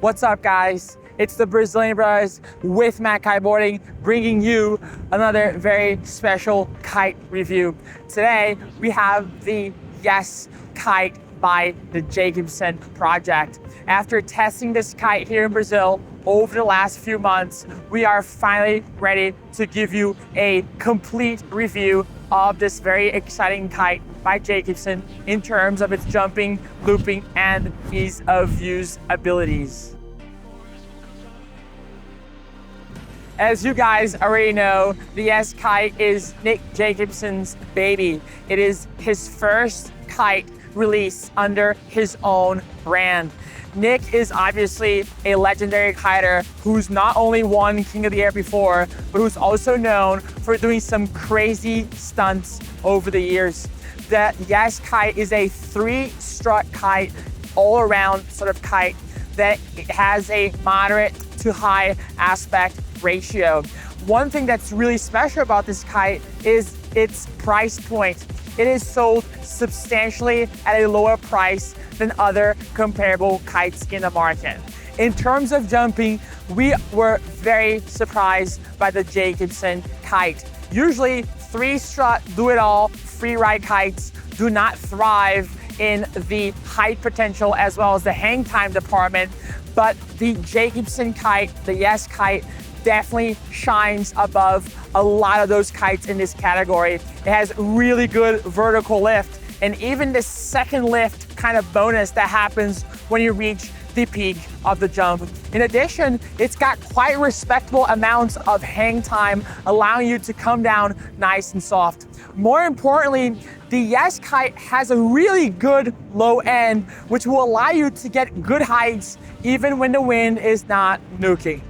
What's up, guys? It's the Brazilian Brothers with MACkiteboarding, bringing you another very special kite review. Today, we have the Yes Kite by the Jacobsen Project. After testing this kite here in Brazil over the last few months, we are finally ready to give you a complete review of this very exciting kite by Jacobsen in terms of its jumping, looping, and ease of use abilities. As you guys already know, the Yes Kite is Nick Jacobsen's baby. It is his first kite released under his own brand. Nick is obviously a legendary kiter who's not only won King of the Air before, but who's also known for doing some crazy stunts over the years. The Yes Kite is a three-strut kite, all-around sort of kite that has a moderate to high aspect ratio. One thing that's really special about this kite is its price point. It is sold substantially at a lower price than other comparable kites in the market. In terms of jumping, we were very surprised by the Jacobsen kite. Usually, three-strut, do-it-all, Freeride kites do not thrive in the height potential as well as the hang time department, but the Jacobsen kite, the Yes Kite, definitely shines above a lot of those kites in this category. It has really good vertical lift, and even the second lift kind of bonus that happens when you reach the peak of the jump. In addition, it's got quite respectable amounts of hang time, allowing you to come down nice and soft. More importantly, the Yes Kite has a really good low end, which will allow you to get good heights even when the wind is not nuking.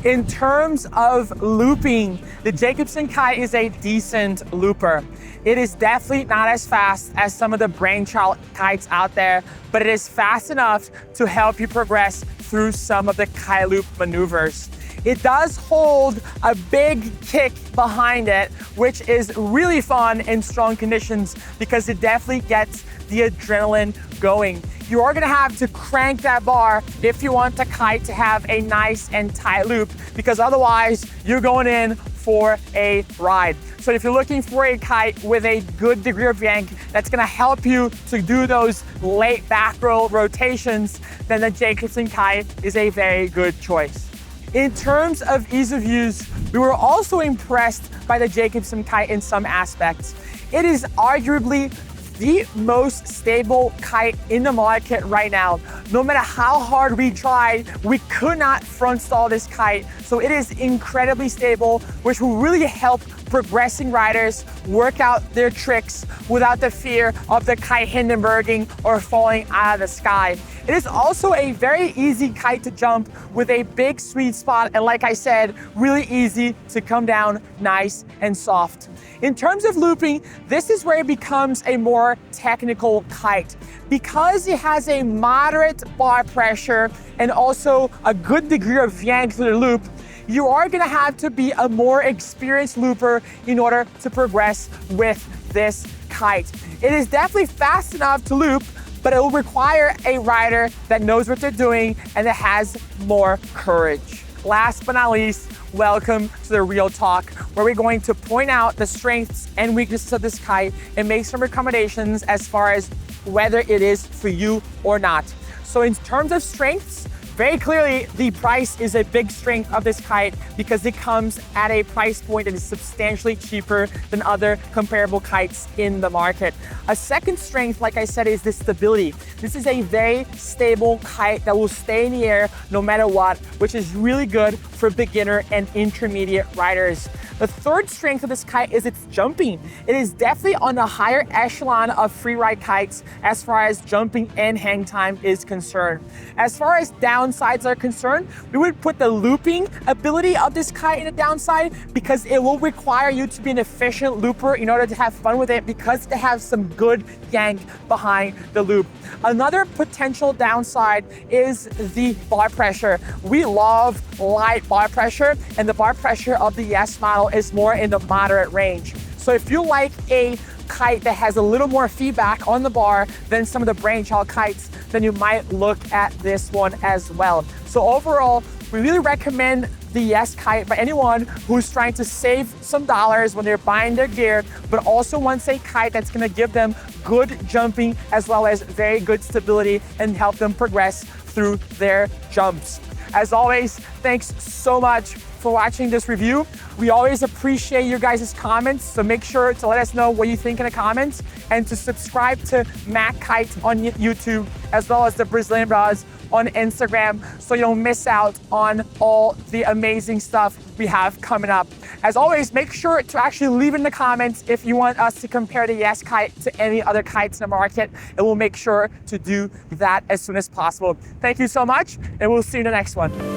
In terms of looping, the Jacobsen Kite is a decent looper. It is definitely not as fast as some of the brainchild kites out there, but it is fast enough to help you progress through some of the kite loop maneuvers. It does hold a big kick behind it, which is really fun in strong conditions because it definitely gets the adrenaline going. You are gonna have to crank that bar if you want the kite to have a nice and tight loop, because otherwise you're going in for a ride. So if you're looking for a kite with a good degree of yank that's gonna help you to do those late back roll rotations, then the Jacobsen Kite is a very good choice. In terms of ease of use, we were also impressed by the Jacobsen Kite in some aspects. It is arguably the most stable kite in the market right now. No matter how hard we tried, we could not front stall this kite. So it is incredibly stable, which will really help progressing riders work out their tricks without the fear of the kite Hindenburging or falling out of the sky. It is also a very easy kite to jump with a big sweet spot, and like I said, really easy to come down nice and soft. In terms of looping, this is where it becomes a more technical kite. Because it has a moderate bar pressure and also a good degree of yank to the loop, you are gonna have to be a more experienced looper in order to progress with this kite. It is definitely fast enough to loop, but it will require a rider that knows what they're doing and that has more courage. Last but not least, welcome to the Real Talk, where we're going to point out the strengths and weaknesses of this kite and make some recommendations as far as whether it is for you or not. So in terms of strengths, very clearly, the price is a big strength of this kite because it comes at a price point that is substantially cheaper than other comparable kites in the market. A second strength, like I said, is the stability. This is a very stable kite that will stay in the air no matter what, which is really good for beginner and intermediate riders. The third strength of this kite is its jumping. It is definitely on the higher echelon of freeride kites as far as jumping and hang time is concerned. As far as downsides are concerned, we would put the looping ability of this kite in the downside because it will require you to be an efficient looper in order to have fun with it because it has some good yank behind the loop. Another potential downside is the bar pressure. We love light bar pressure, and the bar pressure of the Yes model is more in the moderate range. So if you like a kite that has a little more feedback on the bar than some of the Brainchild kites, then you might look at this one as well. So overall, we really recommend the Yes Kite for anyone who's trying to save some dollars when they're buying their gear, but also wants a kite that's gonna give them good jumping as well as very good stability and help them progress through their jumps. As always, thanks so much for watching this review. We always appreciate your guys' comments, so make sure to let us know what you think in the comments and to subscribe to MACkite on YouTube as well as the Brazilian Bras on Instagram so you don't miss out on all the amazing stuff we have coming up. As always, make sure to actually leave in the comments if you want us to compare the Yes Kite to any other kites in the market, and we'll make sure to do that as soon as possible. Thank you so much, and we'll see you in the next one.